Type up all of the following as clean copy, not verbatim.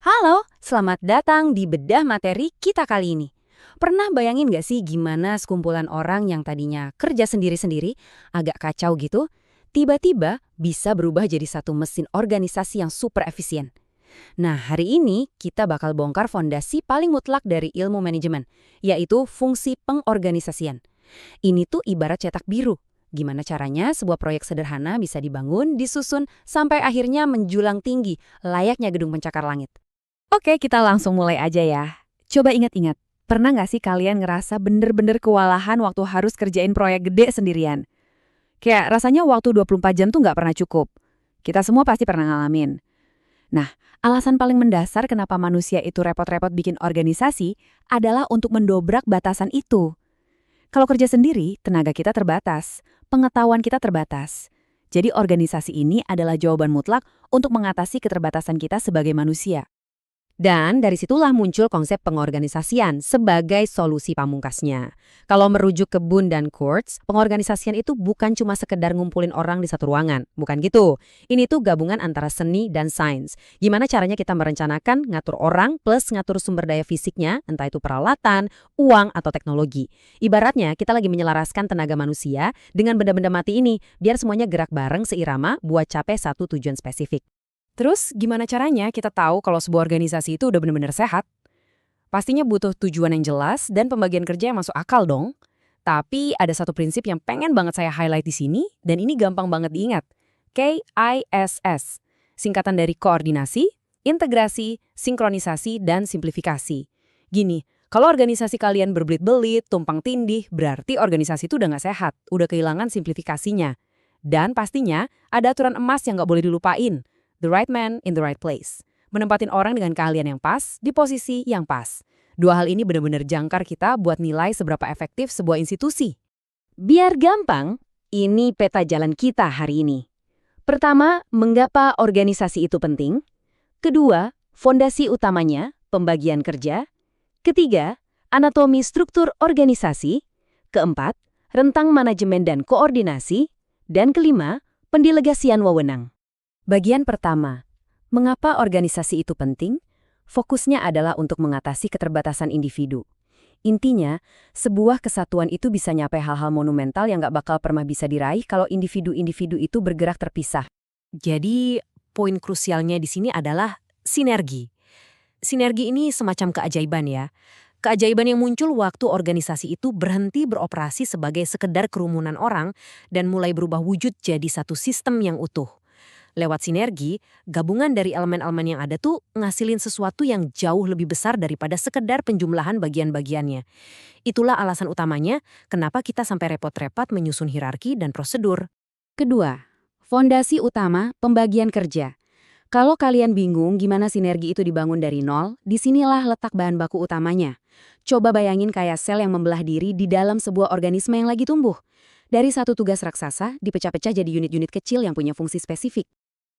Halo, selamat datang di bedah materi kita kali ini. Pernah bayangin gak sih gimana sekumpulan orang yang tadinya kerja sendiri-sendiri, agak kacau gitu, tiba-tiba bisa berubah jadi satu mesin organisasi yang super efisien? Nah, hari ini kita bakal bongkar fondasi paling mutlak dari ilmu manajemen, yaitu fungsi pengorganisasian. Ini tuh ibarat cetak biru. Gimana caranya sebuah proyek sederhana bisa dibangun, disusun, sampai akhirnya menjulang tinggi, layaknya gedung pencakar langit. Oke, kita langsung mulai aja ya. Coba ingat-ingat, pernah nggak sih kalian ngerasa bener-bener kewalahan waktu harus kerjain proyek gede sendirian? Kayak rasanya waktu 24 jam tuh nggak pernah cukup. Kita semua pasti pernah ngalamin. Nah, alasan paling mendasar kenapa manusia itu repot-repot bikin organisasi adalah untuk mendobrak batasan itu. Kalau kerja sendiri, tenaga kita terbatas, pengetahuan kita terbatas. Jadi organisasi ini adalah jawaban mutlak untuk mengatasi keterbatasan kita sebagai manusia. Dan dari situlah muncul konsep pengorganisasian sebagai solusi pamungkasnya. Kalau merujuk ke Boone dan Kurtz, pengorganisasian itu bukan cuma sekedar ngumpulin orang di satu ruangan. Bukan gitu. Ini tuh gabungan antara seni dan sains. Gimana caranya kita merencanakan, ngatur orang, plus ngatur sumber daya fisiknya, entah itu peralatan, uang, atau teknologi. Ibaratnya kita lagi menyelaraskan tenaga manusia dengan benda-benda mati ini, biar semuanya gerak bareng seirama buat capai satu tujuan spesifik. Terus gimana caranya kita tahu kalau sebuah organisasi itu udah benar-benar sehat? Pastinya butuh tujuan yang jelas dan pembagian kerja yang masuk akal dong. Tapi ada satu prinsip yang pengen banget saya highlight di sini, dan ini gampang banget diingat. KISS, singkatan dari koordinasi, integrasi, sinkronisasi, dan simplifikasi. Gini, kalau organisasi kalian berbelit-belit, tumpang tindih, berarti organisasi itu udah nggak sehat, udah kehilangan simplifikasinya. Dan pastinya ada aturan emas yang nggak boleh dilupain. The right man in the right place. Menempatin orang dengan keahlian yang pas, di posisi yang pas. Dua hal ini benar-benar jangkar kita buat nilai seberapa efektif sebuah institusi. Biar gampang, ini peta jalan kita hari ini. Pertama, mengapa organisasi itu penting? Kedua, fondasi utamanya, pembagian kerja. Ketiga, anatomi struktur organisasi. Keempat, rentang manajemen dan koordinasi. Dan kelima, pendelegasian wewenang. Bagian pertama, mengapa organisasi itu penting? Fokusnya adalah untuk mengatasi keterbatasan individu. Intinya, sebuah kesatuan itu bisa nyampe hal-hal monumental yang gak bakal pernah bisa diraih kalau individu-individu itu bergerak terpisah. Jadi, poin krusialnya di sini adalah sinergi. Sinergi ini semacam keajaiban ya. Keajaiban yang muncul waktu organisasi itu berhenti beroperasi sebagai sekedar kerumunan orang dan mulai berubah wujud jadi satu sistem yang utuh. Lewat sinergi, gabungan dari elemen-elemen yang ada tuh ngasilin sesuatu yang jauh lebih besar daripada sekedar penjumlahan bagian-bagiannya. Itulah alasan utamanya kenapa kita sampai repot-repot menyusun hierarki dan prosedur. Kedua, fondasi utama pembagian kerja. Kalau kalian bingung gimana sinergi itu dibangun dari nol, disinilah letak bahan baku utamanya. Coba bayangin kayak sel yang membelah diri di dalam sebuah organisme yang lagi tumbuh. Dari satu tugas raksasa, dipecah-pecah jadi unit-unit kecil yang punya fungsi spesifik.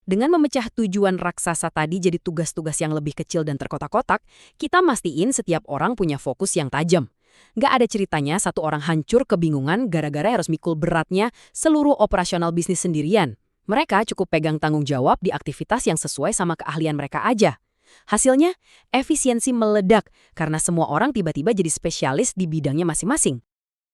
Dengan memecah tujuan raksasa tadi jadi tugas-tugas yang lebih kecil dan terkotak-kotak, kita mastiin setiap orang punya fokus yang tajam. Nggak ada ceritanya satu orang hancur kebingungan gara-gara harus mikul beratnya seluruh operasional bisnis sendirian. Mereka cukup pegang tanggung jawab di aktivitas yang sesuai sama keahlian mereka aja. Hasilnya, efisiensi meledak karena semua orang tiba-tiba jadi spesialis di bidangnya masing-masing.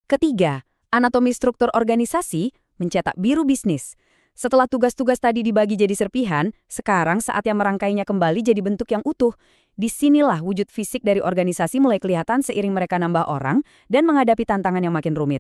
Ketiga, anatomi struktur organisasi mencetak biru bisnis. Setelah tugas-tugas tadi dibagi jadi serpihan, sekarang saatnya merangkainya kembali jadi bentuk yang utuh. Disinilah wujud fisik dari organisasi mulai kelihatan seiring mereka nambah orang dan menghadapi tantangan yang makin rumit.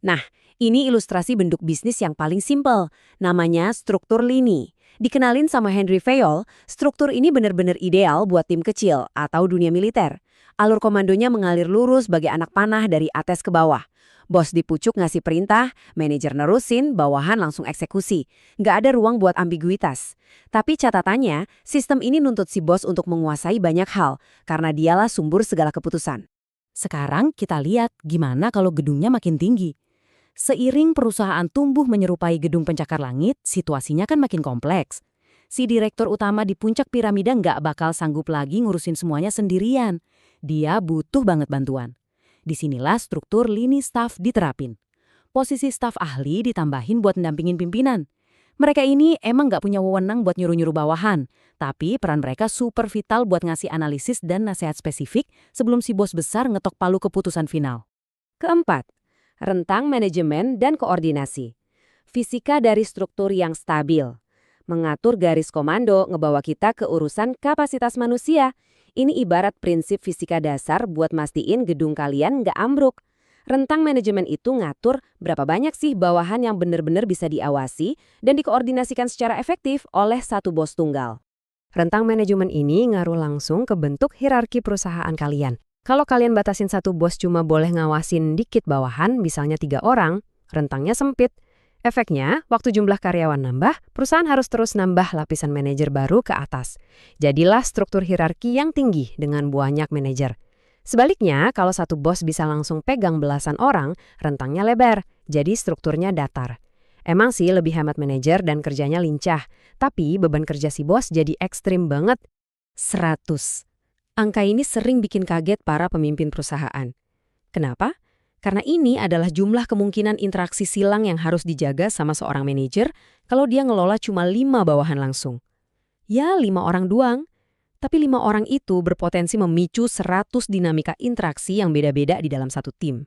Nah, ini ilustrasi bentuk bisnis yang paling simpel. Namanya struktur lini. Dikenalin sama Henry Fayol, struktur ini benar-benar ideal buat tim kecil atau dunia militer. Alur komandonya mengalir lurus sebagai anak panah dari atas ke bawah. Bos di pucuk ngasih perintah, manajer nerusin, bawahan langsung eksekusi. Nggak ada ruang buat ambiguitas. Tapi catatannya, sistem ini nuntut si bos untuk menguasai banyak hal, karena dialah sumber segala keputusan. Sekarang kita lihat gimana kalau gedungnya makin tinggi. Seiring perusahaan tumbuh menyerupai gedung pencakar langit, situasinya kan makin kompleks. Si direktur utama di puncak piramida nggak bakal sanggup lagi ngurusin semuanya sendirian. Dia butuh banget bantuan. Disinilah struktur lini staf diterapin. Posisi staf ahli ditambahin buat mendampingin pimpinan. Mereka ini emang nggak punya wewenang buat nyuruh-nyuruh bawahan, tapi peran mereka super vital buat ngasih analisis dan nasihat spesifik sebelum si bos besar ngetok palu keputusan final. Keempat, rentang manajemen dan koordinasi. Fisika dari struktur yang stabil. Mengatur garis komando ngebawa kita ke urusan kapasitas manusia. Ini ibarat prinsip fisika dasar buat mastiin gedung kalian nggak ambruk. Rentang manajemen itu ngatur berapa banyak sih bawahan yang benar-benar bisa diawasi dan dikoordinasikan secara efektif oleh satu bos tunggal. Rentang manajemen ini ngaruh langsung ke bentuk hierarki perusahaan kalian. Kalau kalian batasin satu bos cuma boleh ngawasin dikit bawahan, misalnya 3 orang, rentangnya sempit. Efeknya, waktu jumlah karyawan nambah, perusahaan harus terus nambah lapisan manajer baru ke atas. Jadilah struktur hierarki yang tinggi dengan banyak manajer. Sebaliknya, kalau satu bos bisa langsung pegang belasan orang, rentangnya lebar, jadi strukturnya datar. Emang sih lebih hemat manajer dan kerjanya lincah, tapi beban kerja si bos jadi ekstrim banget. 100. Angka ini sering bikin kaget para pemimpin perusahaan. Kenapa? Karena ini adalah jumlah kemungkinan interaksi silang yang harus dijaga sama seorang manajer kalau dia ngelola cuma 5 bawahan langsung. Ya, 5 orang doang. Tapi 5 orang itu berpotensi memicu 100 dinamika interaksi yang beda-beda di dalam satu tim.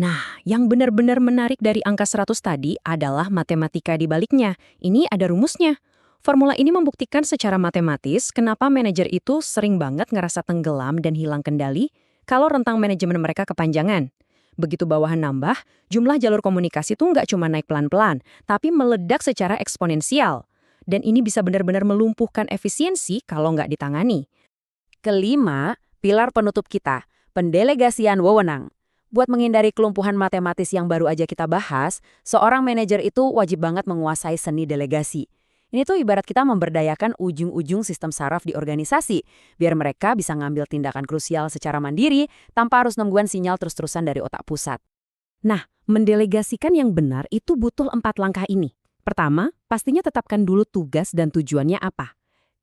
Nah, yang benar-benar menarik dari angka 100 tadi adalah matematika di baliknya. Ini ada rumusnya. Formula ini membuktikan secara matematis kenapa manajer itu sering banget ngerasa tenggelam dan hilang kendali kalau rentang manajemen mereka kepanjangan. Begitu bawahan nambah, jumlah jalur komunikasi tuh nggak cuma naik pelan-pelan, tapi meledak secara eksponensial. Dan ini bisa benar-benar melumpuhkan efisiensi kalau nggak ditangani. Kelima, pilar penutup kita, pendelegasian wewenang. Buat menghindari kelumpuhan matematis yang baru aja kita bahas, seorang manajer itu wajib banget menguasai seni delegasi. Ini tuh ibarat kita memberdayakan ujung-ujung sistem saraf di organisasi, biar mereka bisa ngambil tindakan krusial secara mandiri tanpa harus nungguan sinyal terus-terusan dari otak pusat. Nah, mendelegasikan yang benar itu butuh 4 langkah ini. Pertama, pastinya tetapkan dulu tugas dan tujuannya apa.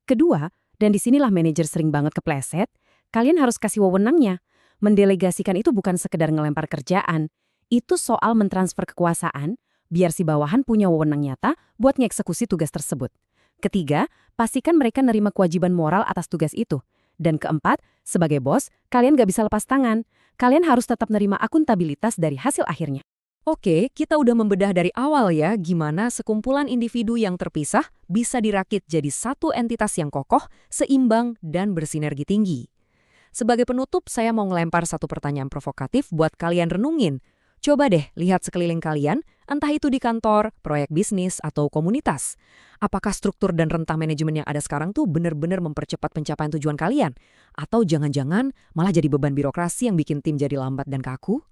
Kedua, dan disinilah manajer sering banget kepleset, kalian harus kasih wewenangnya. Mendelegasikan itu bukan sekedar ngelempar kerjaan, itu soal mentransfer kekuasaan, biar si bawahan punya wewenang nyata buat ngeksekusi tugas tersebut. Ketiga, pastikan mereka nerima kewajiban moral atas tugas itu. Dan keempat, sebagai bos, kalian gak bisa lepas tangan. Kalian harus tetap nerima akuntabilitas dari hasil akhirnya. Oke, kita udah membedah dari awal ya gimana sekumpulan individu yang terpisah bisa dirakit jadi satu entitas yang kokoh, seimbang, dan bersinergi tinggi. Sebagai penutup, saya mau ngelempar satu pertanyaan provokatif buat kalian renungin. Coba deh lihat sekeliling kalian, entah itu di kantor, proyek bisnis, atau komunitas. Apakah struktur dan rentang manajemen yang ada sekarang tuh benar-benar mempercepat pencapaian tujuan kalian? Atau jangan-jangan malah jadi beban birokrasi yang bikin tim jadi lambat dan kaku?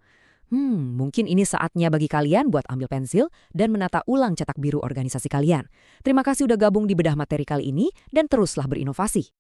Mungkin ini saatnya bagi kalian buat ambil pensil dan menata ulang cetak biru organisasi kalian. Terima kasih udah gabung di bedah materi kali ini dan teruslah berinovasi.